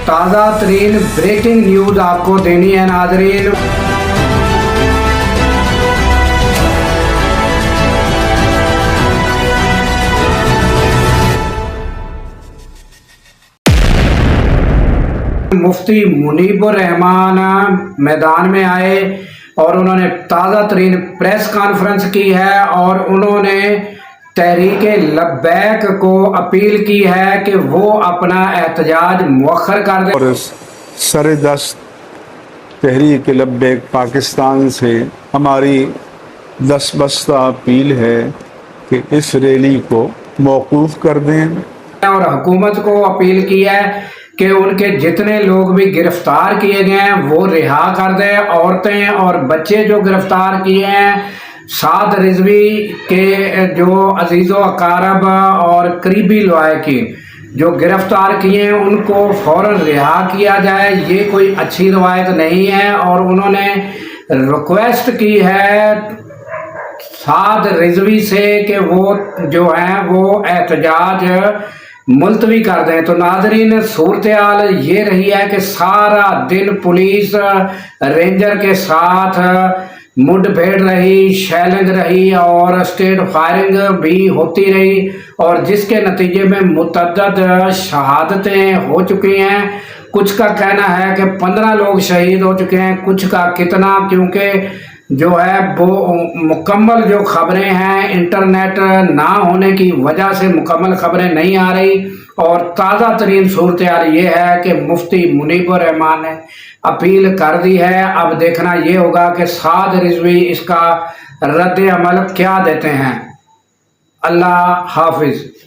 تازہ ترین breaking news آپ کو دینی ہے ناظرین۔ مفتی منیب الرحمان میدان میں آئے اور انہوں نے تازہ ترین پریس کانفرنس کی ہے اور انہوں نے تحریک لبیک کو اپیل کی ہے کہ وہ اپنا احتجاج مؤخر کر دیں۔ اور سر دست تحریک لبیک پاکستان سے ہماری دست بستہ اپیل ہے کہ اس ریلی کو موقوف کر دیں، اور حکومت کو اپیل کی ہے کہ ان کے جتنے لوگ بھی گرفتار کیے گئے ہیں وہ رہا کر دیں۔ عورتیں اور بچے جو گرفتار کیے ہیں، سعد رضوی کے جو عزیز و اقارب اور قریبی لوائقین جو گرفتار کیے ہیں ان کو فوراً رہا کیا جائے، یہ کوئی اچھی روایت نہیں ہے۔ اور انہوں نے ریکویسٹ کی ہے سعد رضوی سے کہ وہ جو ہیں وہ احتجاج ملتوی کر دیں۔ تو ناظرین، صورتحال یہ رہی ہے کہ سارا دن پولیس رینجر کے ساتھ مڈ بھیڑ رہی، شیلنگ رہی اور اسٹیٹ فائرنگ بھی ہوتی رہی، اور جس کے نتیجے میں متعدد شہادتیں ہو چکی ہیں۔ کچھ کا کہنا ہے کہ 15 لوگ شہید ہو چکے ہیں، کچھ کا کتنا، کیونکہ جو ہے وہ مکمل جو خبریں ہیں انٹرنیٹ نہ ہونے کی وجہ سے مکمل خبریں نہیں آ رہی۔ اور تازہ ترین صورتحال یہ ہے کہ مفتی منیب الرحمان نے اپیل کر دی ہے۔ اب دیکھنا یہ ہوگا کہ سعد رضوی اس کا رد عمل کیا دیتے ہیں۔ اللہ حافظ۔